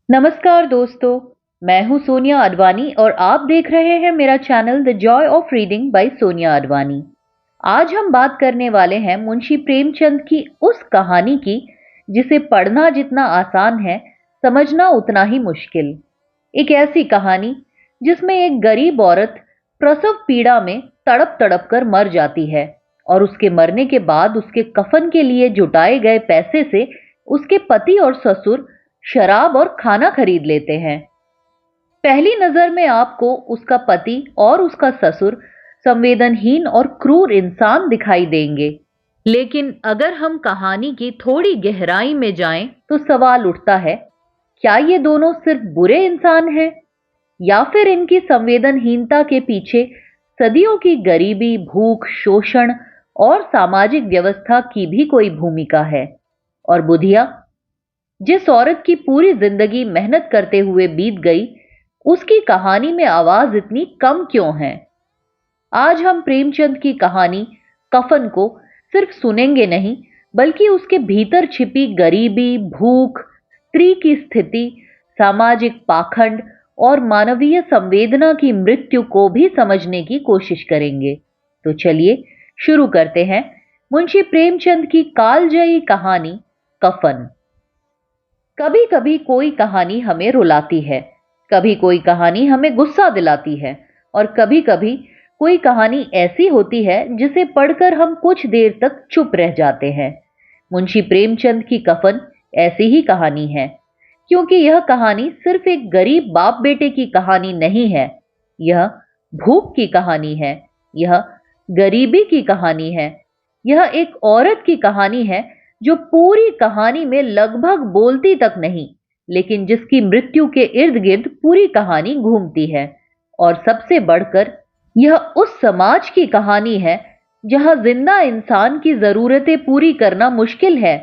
नमस्कार दोस्तों, मैं हूं सोनिया अडवाणी और आप देख रहे हैं मेरा channel the Joy of reading by Sonia Advani. आज हम बात करने वाले हैं मुंशी प्रेमचंद की उस कहानी की जिसे पढ़ना जितना आसान है, समझना उतना ही मुश्किल। एक ऐसी कहानी जिसमें एक गरीब औरत प्रसव पीड़ा में तड़प तड़प कर मर जाती है और उसके मरने के बाद उसके कफन के लिए जुटाए गए पैसे से उसके पति और ससुर शराब और खाना खरीद लेते हैं। पहली नजर में आपको उसका पति और उसका ससुर संवेदनहीन और क्रूर इंसान दिखाई देंगे, लेकिन अगर हम कहानी की थोड़ी गहराई में जाएं तो सवाल उठता है, क्या ये दोनों सिर्फ बुरे इंसान हैं या फिर इनकी संवेदनहीनता के पीछे सदियों की गरीबी, भूख, शोषण और सामाजिक व्यवस्था की भी कोई भूमिका है। और बुधिया, जिस औरत की पूरी जिंदगी मेहनत करते हुए बीत गई, उसकी कहानी में आवाज इतनी कम क्यों है? आज हम प्रेमचंद की कहानी कफन को सिर्फ सुनेंगे नहीं, बल्कि उसके भीतर छिपी गरीबी, भूख, स्त्री की स्थिति, सामाजिक पाखंड और मानवीय संवेदना की मृत्यु को भी समझने की कोशिश करेंगे। तो चलिए शुरू करते हैं मुंशी प्रेमचंद की कालजयी कहानी कफन। कभी कभी कोई कहानी हमें रुलाती है, कभी कोई कहानी हमें गुस्सा दिलाती है और कभी कभी कोई कहानी ऐसी होती है जिसे पढ़कर हम कुछ देर तक चुप रह जाते हैं। मुंशी प्रेमचंद की कफन ऐसी ही कहानी है, क्योंकि यह कहानी सिर्फ एक गरीब बाप बेटे की कहानी नहीं है। यह भूख की कहानी है, यह गरीबी की कहानी है, यह एक औरत की कहानी है जो पूरी कहानी में लगभग बोलती तक नहीं, लेकिन जिसकी मृत्यु के इर्द गिर्द पूरी कहानी घूमती है। और सबसे बढ़कर यह उस समाज की कहानी है जहां जिंदा इंसान की जरूरतें पूरी करना मुश्किल है,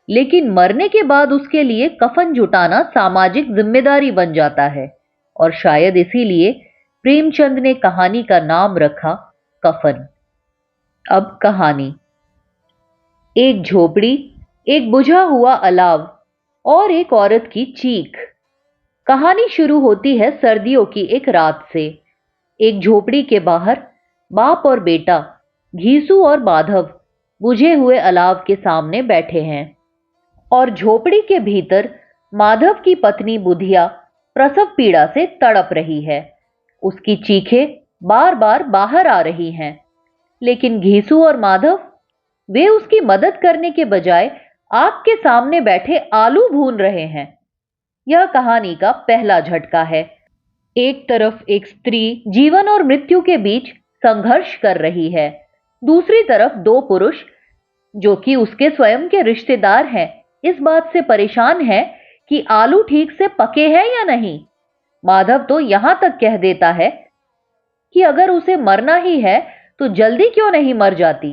लेकिन मरने के बाद उसके लिए कफन जुटाना सामाजिक जिम्मेदारी बन जाता है। और शायद इसीलिए प्रेमचंद ने कहानी का नाम रखा कफन। अब कहानी। एक झोपड़ी, एक बुझा हुआ अलाव और एक औरत की चीख। कहानी शुरू होती है सर्दियों की एक रात से। एक झोपड़ी के बाहर बाप और बेटा घीसू और माधव बुझे हुए अलाव के सामने बैठे हैं और झोपड़ी के भीतर माधव की पत्नी बुधिया प्रसव पीड़ा से तड़प रही है। उसकी चीखें बार बार बाहर आ रही हैं, लेकिन घीसू और माधव वे उसकी मदद करने के बजाय आग के सामने बैठे आलू भून रहे हैं। यह कहानी का पहला झटका है। एक तरफ एक स्त्री जीवन और मृत्यु के बीच संघर्ष कर रही है, दूसरी तरफ दो पुरुष जो कि उसके स्वयं के रिश्तेदार हैं, इस बात से परेशान है कि आलू ठीक से पके हैं या नहीं। माधव तो यहां तक कह देता है कि अगर उसे मरना ही है तो जल्दी क्यों नहीं मर जाती।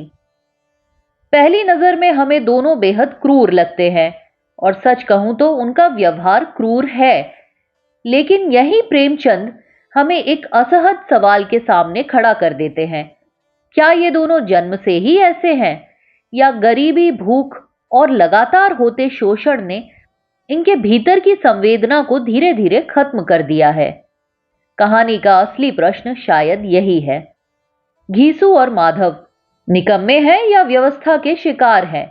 पहली नजर में हमें दोनों बेहद क्रूर लगते हैं और सच कहूं तो उनका व्यवहार क्रूर है, लेकिन यही प्रेमचंद हमें एक असहज सवाल के सामने खड़ा कर देते हैं। क्या ये दोनों जन्म से ही ऐसे हैं या गरीबी, भूख और लगातार होते शोषण ने इनके भीतर की संवेदना को धीरे धीरे खत्म कर दिया है? कहानी का असली प्रश्न शायद यही है। घीसू और माधव निकम्मे हैं या व्यवस्था के शिकार हैं?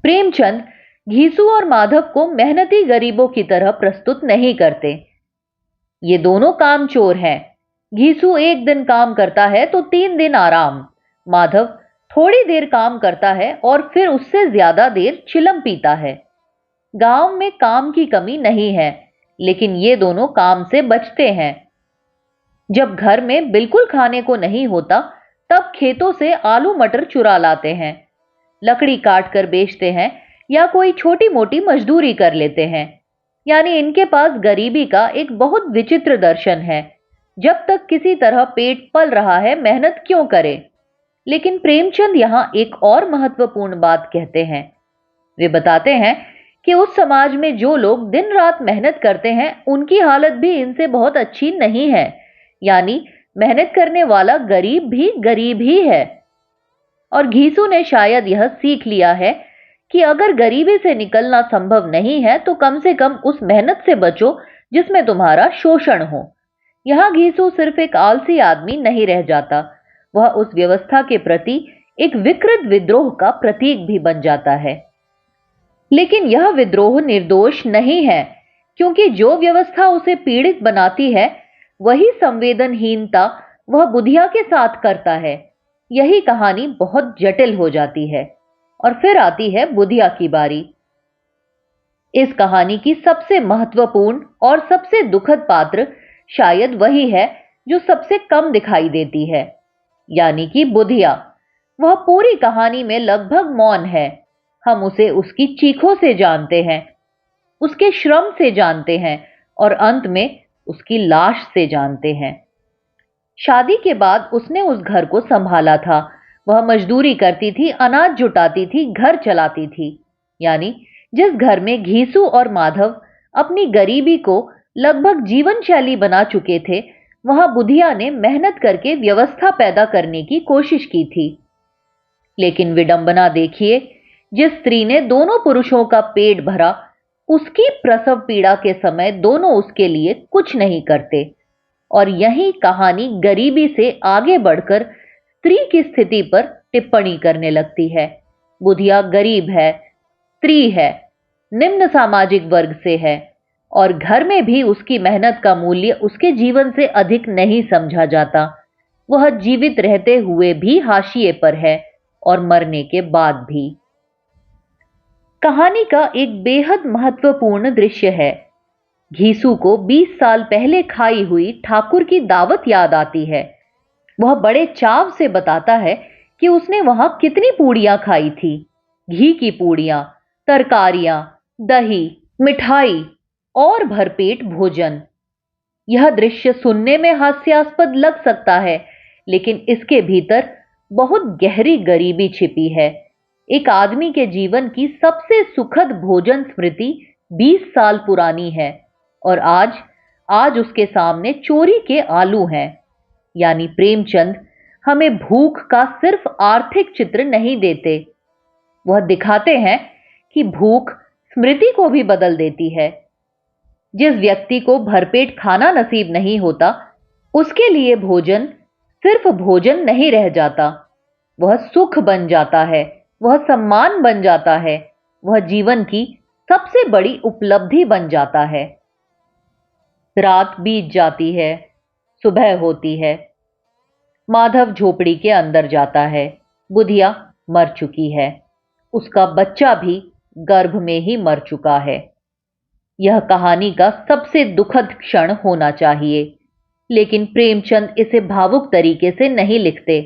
प्रेमचंद घीसू और माधव को मेहनती गरीबों की तरह प्रस्तुत नहीं करते। ये दोनों कामचोर हैं। घीसू एक दिन काम करता है तो 3 दिन आराम। माधव थोड़ी देर काम करता है और फिर उससे ज्यादा देर चिलम पीता है। गांव में काम की कमी नहीं है, लेकिन ये दोनों काम से बचते हैं। जब घर में बिल्कुल खाने को नहीं होता, तब खेतों से आलू मटर चुरा लाते हैं, लकड़ी काट कर बेचते हैं या कोई छोटी मोटी मजदूरी कर लेते हैं। यानी इनके पास गरीबी का एक बहुत विचित्र दर्शन है। जब तक किसी तरह पेट पल रहा है, मेहनत क्यों करे? लेकिन प्रेमचंद यहां एक और महत्वपूर्ण बात कहते हैं। वे बताते हैं कि उस समाज में जो लोग दिन रात मेहनत करते हैं, उनकी हालत भी इनसे बहुत अच्छी नहीं है। यानी मेहनत करने वाला गरीब भी गरीब ही है। और घीसू ने शायद यह सीख लिया है कि अगर गरीबी से निकलना संभव नहीं है तो कम से कम उस मेहनत से बचो जिसमें तुम्हारा शोषण हो। यहाँ घीसू सिर्फ एक आलसी आदमी नहीं रह जाता, वह उस व्यवस्था के प्रति एक विकृत विद्रोह का प्रतीक भी बन जाता है। लेकिन यह विद्रोह निर्दोष नहीं है, क्योंकि जो व्यवस्था उसे पीड़ित बनाती है वही संवेदनहीनता वह बुधिया के साथ करता है। यही कहानी बहुत जटिल हो जाती है और फिर आती है बुधिया की बारी। इस कहानी की सबसे महत्वपूर्ण और सबसे दुखद पात्र शायद वही है जो सबसे कम दिखाई देती है, यानी कि बुधिया। वह पूरी कहानी में लगभग मौन है। हम उसे उसकी चीखों से जानते हैं, उसके श्रम से जानते हैं और अंत में उसकी लाश से जानते हैं। शादी के बाद उसने उस घर को संभाला था। वह मजदूरी करती थी, अनाज जुटाती थी, घर चलाती थी। यानी जिस घर में घीसू और माधव अपनी गरीबी को लगभग जीवन शैली बना चुके थे, वहां बुधिया ने मेहनत करके व्यवस्था पैदा करने की कोशिश की थी। लेकिन विडंबना देखिए, जिस स्त्री ने दोनों पुरुषों का पेट भरा, उसकी प्रसव पीड़ा के समय दोनों उसके लिए कुछ नहीं करते। और यही कहानी गरीबी से आगे बढ़कर स्त्री की स्थिति पर टिप्पणी करने लगती है। बुधिया गरीब है, स्त्री है, निम्न सामाजिक वर्ग से है और घर में भी उसकी मेहनत का मूल्य उसके जीवन से अधिक नहीं समझा जाता। वह जीवित रहते हुए भी हाशिए पर है और मरने के बाद भी। कहानी का एक बेहद महत्वपूर्ण दृश्य है। घीसू को 20 साल पहले खाई हुई ठाकुर की दावत याद आती है। वह बड़े चाव से बताता है कि उसने वहां कितनी पूड़ियां खाई थी। घी की पूड़ियां, तरकारियां, दही, मिठाई और भरपेट भोजन। यह दृश्य सुनने में हास्यास्पद लग सकता है, लेकिन इसके भीतर बहुत गहरी गरीबी छिपी है। एक आदमी के जीवन की सबसे सुखद भोजन स्मृति 20 साल पुरानी है और आज उसके सामने चोरी के आलू हैं। यानी प्रेमचंद हमें भूख का सिर्फ आर्थिक चित्र नहीं देते, वह दिखाते हैं कि भूख स्मृति को भी बदल देती है। जिस व्यक्ति को भरपेट खाना नसीब नहीं होता, उसके लिए भोजन सिर्फ भोजन नहीं रह जाता, वह सुख बन जाता है, वह सम्मान बन जाता है, वह जीवन की सबसे बड़ी उपलब्धि बन जाता है। रात बीत जाती है, सुबह होती है। माधव झोपड़ी के अंदर जाता है। बुधिया मर चुकी है, उसका बच्चा भी गर्भ में ही मर चुका है। यह कहानी का सबसे दुखद क्षण होना चाहिए, लेकिन प्रेमचंद इसे भावुक तरीके से नहीं लिखते।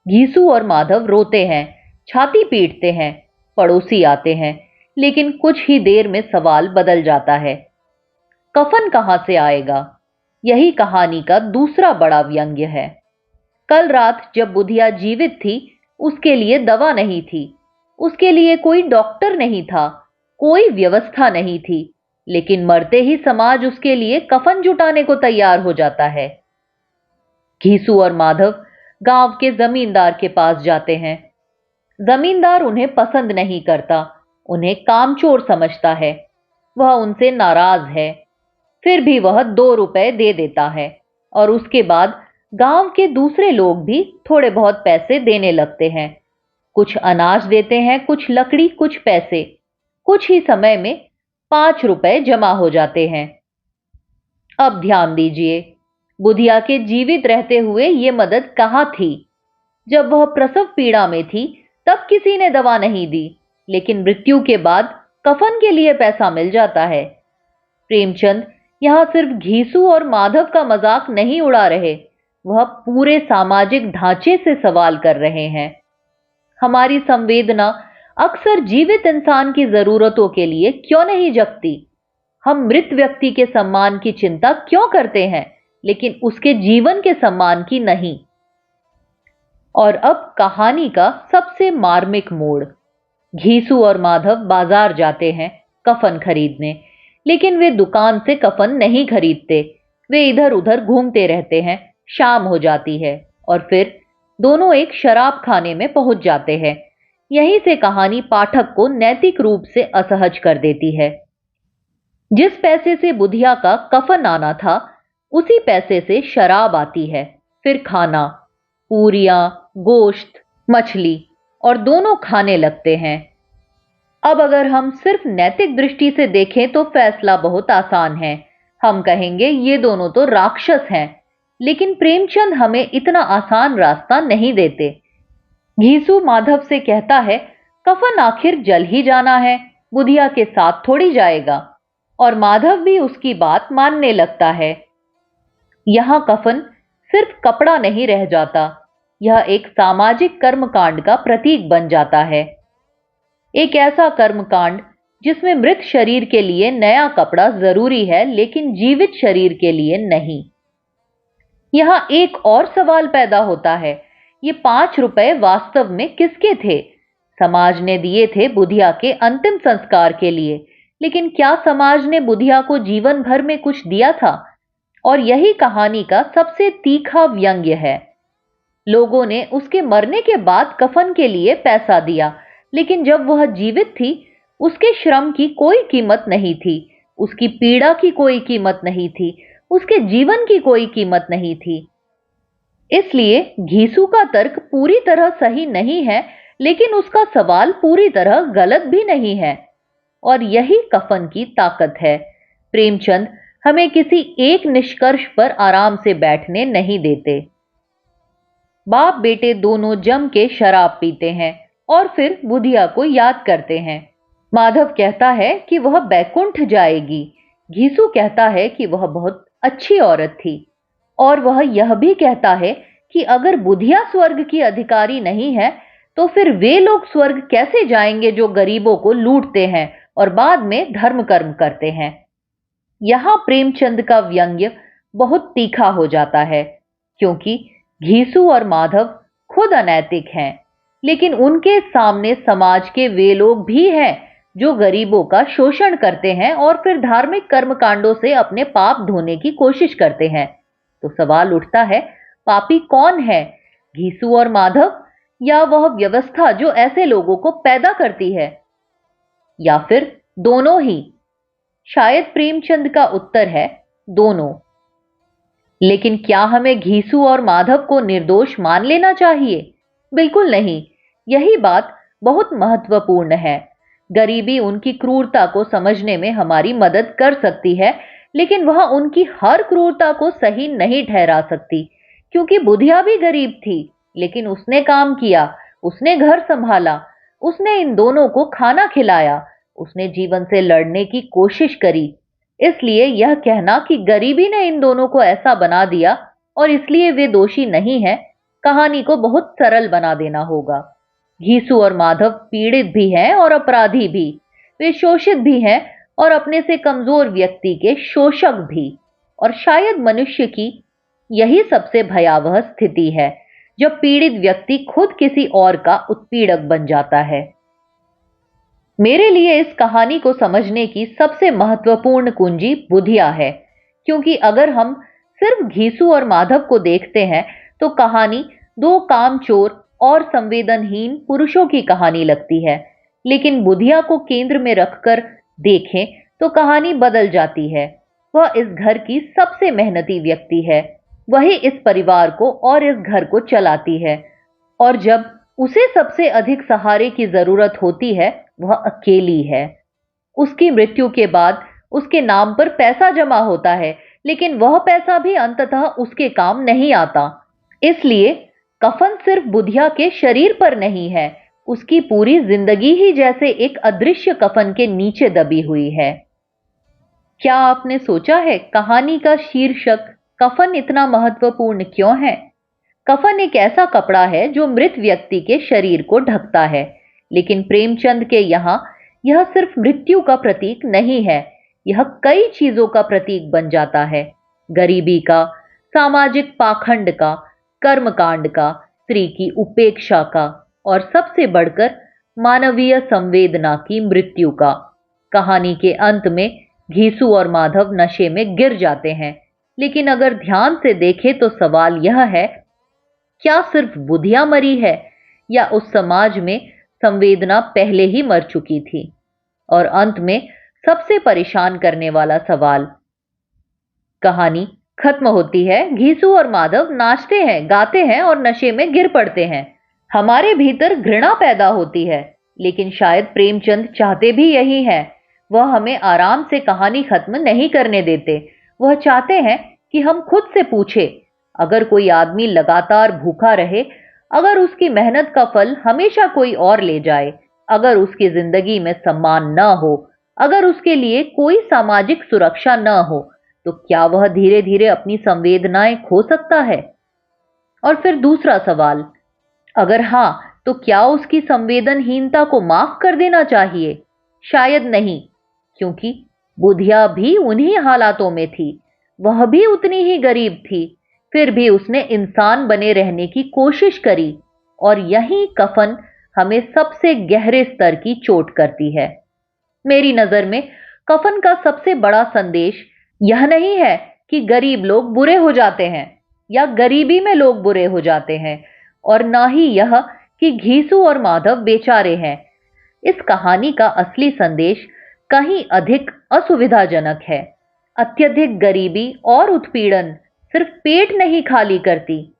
घीसू और माधव रोते हैं, छाती पीटते हैं, पड़ोसी आते हैं, लेकिन कुछ ही देर में सवाल बदल जाता है। कफन कहां से आएगा? यही कहानी का दूसरा बड़ा व्यंग्य है। कल रात जब बुधिया जीवित थी, उसके लिए दवा नहीं थी, उसके लिए कोई डॉक्टर नहीं था, कोई व्यवस्था नहीं थी, लेकिन मरते ही समाज उसके लिए कफन जुटाने को तैयार हो जाता है। घीसू और माधव गांव के जमींदार के पास जाते हैं। जमींदार उन्हें पसंद नहीं करता, उन्हें कामचोर समझता है, वह उनसे नाराज है। फिर भी वह 2 रुपए दे देता है और उसके बाद गांव के दूसरे लोग भी थोड़े बहुत पैसे देने लगते हैं। कुछ अनाज देते हैं, कुछ लकड़ी, कुछ पैसे। कुछ ही समय में 5 रुपए जमा हो जाते हैं। अब ध्यान दीजिए, बुधिया के जीवित रहते हुए ये मदद कहां थी? जब वह प्रसव पीड़ा में थी तब किसी ने दवा नहीं दी, लेकिन मृत्यु के बाद कफन के लिए पैसा मिल जाता है। प्रेमचंद यहां सिर्फ घीसू और माधव का मजाक नहीं उड़ा रहे, वह पूरे सामाजिक ढांचे से सवाल कर रहे हैं। हमारी संवेदना अक्सर जीवित इंसान की जरूरतों के लिए क्यों नहीं जगती? हम मृत व्यक्ति के सम्मान की चिंता क्यों करते हैं, लेकिन उसके जीवन के सम्मान की नहीं? और अब कहानी का सबसे मार्मिक मोड़। घीसू और माधव बाजार जाते हैं कफन खरीदने, लेकिन वे दुकान से कफन नहीं खरीदते। वे इधर उधर घूमते रहते हैं। शाम हो जाती है और फिर दोनों एक शराब खाने में पहुंच जाते हैं। यहीं से कहानी पाठक को नैतिक रूप से असहज कर देती है। जिस पैसे से बुधिया का कफन आना था, उसी पैसे से शराब आती है, फिर खाना, पूरियां, गोश्त, मछली, और दोनों खाने लगते हैं। अब अगर हम सिर्फ नैतिक दृष्टि से देखें तो फैसला बहुत आसान है। हम कहेंगे ये दोनों तो राक्षस हैं, लेकिन प्रेमचंद हमें इतना आसान रास्ता नहीं देते। घीसू माधव से कहता है, कफन आखिर जल ही जाना है, बुधिया के साथ थोड़ी जाएगा, और माधव भी उसकी बात मानने लगता है। यहां कफन सिर्फ कपड़ा नहीं रह जाता, यह एक सामाजिक कर्मकांड का प्रतीक बन जाता है। एक ऐसा कर्मकांड जिसमें मृत शरीर के लिए नया कपड़ा जरूरी है, लेकिन जीवित शरीर के लिए नहीं। यहां एक और सवाल पैदा होता है, ये 5 रुपए वास्तव में किसके थे? समाज ने दिए थे बुधिया के अंतिम संस्कार के लिए, लेकिन क्या समाज ने बुधिया को जीवन भर में कुछ दिया था? और यही कहानी का सबसे तीखा व्यंग्य है। लोगों ने उसके मरने के बाद कफन के लिए पैसा दिया, लेकिन जब वह जीवित थी, उसके श्रम की कोई कीमत नहीं थी, उसकी पीड़ा की कोई कीमत नहीं थी, उसके जीवन की कोई कीमत नहीं थी। इसलिए घीसू का तर्क पूरी तरह सही नहीं है, लेकिन उसका सवाल पूरी तरह गलत भी नहीं है। और यही कफन की ताकत है। प्रेमचंद हमें किसी एक निष्कर्ष पर आराम से बैठने नहीं देते। बाप बेटे दोनों जम के शराब पीते हैं और फिर बुधिया को याद करते हैं। माधव कहता है कि वह बैकुंठ जाएगी, घीसू कहता है कि वह बहुत अच्छी औरत थी, और वह यह भी कहता है कि अगर बुधिया स्वर्ग की अधिकारी नहीं है, तो फिर वे लोग स्वर्ग कैसे जाएंगे जो गरीबों को लूटते हैं और बाद में धर्म कर्म करते हैं। यहां प्रेमचंद का व्यंग्य बहुत तीखा हो जाता है, क्योंकि घीसू और माधव खुद अनैतिक हैं, लेकिन उनके सामने समाज के वे लोग भी हैं जो गरीबों का शोषण करते हैं और फिर धार्मिक कर्मकांडों से अपने पाप धोने की कोशिश करते हैं। तो सवाल उठता है, पापी कौन है, घीसू और माधव, या वह व्यवस्था जो ऐसे लोगों को पैदा करती है, या फिर दोनों ही? शायद प्रेमचंद का उत्तर है दोनों। लेकिन क्या हमें घीसू और माधव को निर्दोष मान लेना चाहिए? बिल्कुल नहीं। यही बात बहुत महत्वपूर्ण है। गरीबी उनकी क्रूरता को समझने में हमारी मदद कर सकती है, लेकिन वह उनकी हर क्रूरता को सही नहीं ठहरा सकती, क्योंकि बुधिया भी गरीब थी, लेकिन उसने काम किया, उसने घर संभाला, उसने इन दोनों को खाना खिलाया, उसने जीवन से लड़ने की कोशिश करी। इसलिए यह कहना कि गरीबी ने इन दोनों को ऐसा बना दिया और इसलिए वे दोषी नहीं हैं, कहानी को बहुत सरल बना देना होगा। घीसू और माधव पीड़ित भी हैं और अपराधी भी, वे शोषित भी हैं और अपने से कमजोर व्यक्ति के शोषक भी। और शायद मनुष्य की यही सबसे भयावह स्थिति है, जब पीड़ित व्यक्ति खुद किसी और का उत्पीड़क बन जाता है। मेरे लिए इस कहानी को समझने की सबसे महत्वपूर्ण कुंजी बुधिया है, क्योंकि अगर हम सिर्फ घीसू और माधव को देखते हैं तो कहानी दो कामचोर और संवेदनहीन पुरुषों की कहानी लगती है, लेकिन बुधिया को केंद्र में रखकर देखें तो कहानी बदल जाती है। वह इस घर की सबसे मेहनती व्यक्ति है, वही इस परिवार को और इस घर को चलाती है, और जब उसे सबसे अधिक सहारे की जरूरत होती है, वह अकेली है। उसकी मृत्यु के बाद उसके नाम पर पैसा जमा होता है, लेकिन वह पैसा भी अंततः उसके काम नहीं आता। इसलिए कफन सिर्फ बुधिया के शरीर पर नहीं है, उसकी पूरी जिंदगी ही जैसे एक अदृश्य कफन के नीचे दबी हुई है। क्या आपने सोचा है कहानी का शीर्षक कफन इतना महत्वपूर्ण क्यों है? कफन एक ऐसा कपड़ा है जो मृत व्यक्ति के शरीर को ढकता है, लेकिन प्रेमचंद के यहां यह सिर्फ मृत्यु का प्रतीक नहीं है, यह कई चीजों का प्रतीक बन जाता है। गरीबी का, सामाजिक पाखंड का, कर्मकांड का, स्त्री की उपेक्षा का, और सबसे बढ़कर मानवीय संवेदना की मृत्यु का। कहानी के अंत में घीसू और माधव नशे में गिर जाते हैं, लेकिन अगर ध्यान से देखें तो सवाल यह है, क्या सिर्फ बुधिया मरी है, या उस समाज में संवेदना पहले ही मर चुकी थी। और अंत में सबसे परेशान करने वाला सवाल। कहानी खत्म होती है, घीसू और माधव नाचते हैं, गाते हैं और नशे में गिर पड़ते हैं। हमारे भीतर घृणा पैदा होती है, लेकिन शायद प्रेमचंद चाहते भी यही है। वह हमें आराम से कहानी खत्म नहीं करने देते। वह चाहते हैं कि हम खुद से पूछे, अगर कोई आदमी लगातार भूखा रहे, अगर उसकी मेहनत का फल हमेशा कोई और ले जाए, अगर उसकी जिंदगी में सम्मान न हो, अगर उसके लिए कोई सामाजिक सुरक्षा न हो, तो क्या वह धीरे धीरे अपनी संवेदनाएं खो सकता है? और फिर दूसरा सवाल, अगर हां, तो क्या उसकी संवेदनहीनता को माफ कर देना चाहिए? शायद नहीं, क्योंकि बुधिया भी उन्हीं हालातों में थी, वह भी उतनी ही गरीब थी, फिर भी उसने इंसान बने रहने की कोशिश करी। और यही कफन हमें सबसे गहरे स्तर की चोट करती है। मेरी नजर में कफन का सबसे बड़ा संदेश यह नहीं है कि गरीब लोग बुरे हो जाते हैं या गरीबी में लोग बुरे हो जाते हैं, और ना ही यह कि घीसू और माधव बेचारे हैं। इस कहानी का असली संदेश कहीं अधिक असुविधाजनक है। अत्यधिक गरीबी और उत्पीड़न सिर्फ पेट नहीं खाली करती,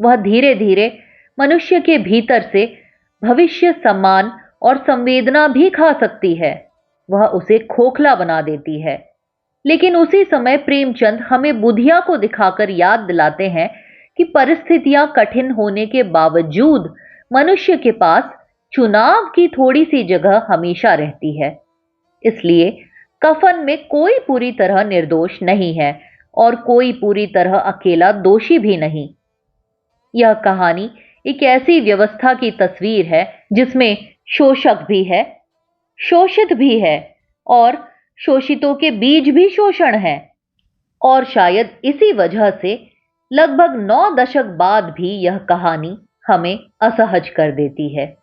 वह धीरे धीरे मनुष्य के भीतर से भविष्य, सम्मान और संवेदना भी खा सकती है। वह उसे खोखला बना देती है। लेकिन उसी समय प्रेमचंद हमें बुधिया को दिखाकर याद दिलाते हैं कि परिस्थितियां कठिन होने के बावजूद मनुष्य के पास चुनाव की थोड़ी सी जगह हमेशा रहती है। इसलिए कफन में कोई पूरी तरह निर्दोष नहीं है और कोई पूरी तरह अकेला दोषी भी नहीं। यह कहानी एक ऐसी व्यवस्था की तस्वीर है जिसमें शोषक भी है, शोषित भी है और शोषितों के बीच भी शोषण है। और शायद इसी वजह से लगभग 9 दशक बाद भी यह कहानी हमें असहज कर देती है,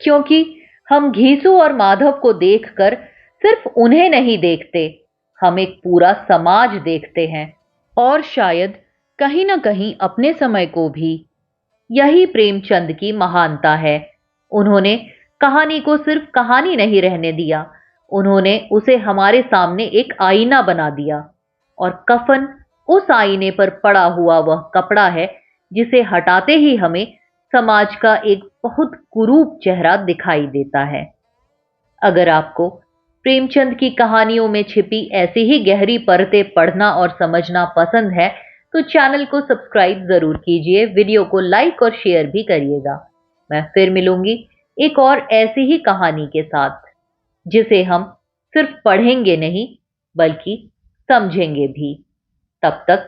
क्योंकि हम घीसू और माधव को देखकर सिर्फ उन्हें नहीं देखते, हम एक पूरा समाज देखते हैं। और शायद कहीं ना कहीं अपने समय को भी। यही प्रेमचंद की महानता है। उन्होंने कहानी को सिर्फ कहानी नहीं रहने दिया, उन्होंने उसे हमारे सामने एक आईना बना दिया। और कफन उस आईने पर पड़ा हुआ वह कपड़ा है जिसे हटाते ही हमें समाज का एक बहुत कुरूप चेहरा दिखाई देता है। अगर आपको प्रेमचंद की कहानियों में छिपी ऐसी ही गहरी परतें पढ़ना और समझना पसंद है, तो चैनल को सब्सक्राइब जरूर कीजिए, वीडियो को लाइक और शेयर भी करिएगा। मैं फिर मिलूंगी एक और ऐसी ही कहानी के साथ, जिसे हम सिर्फ पढ़ेंगे नहीं बल्कि समझेंगे भी। तब तक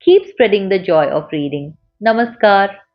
keep spreading the Joy of reading. नमस्कार।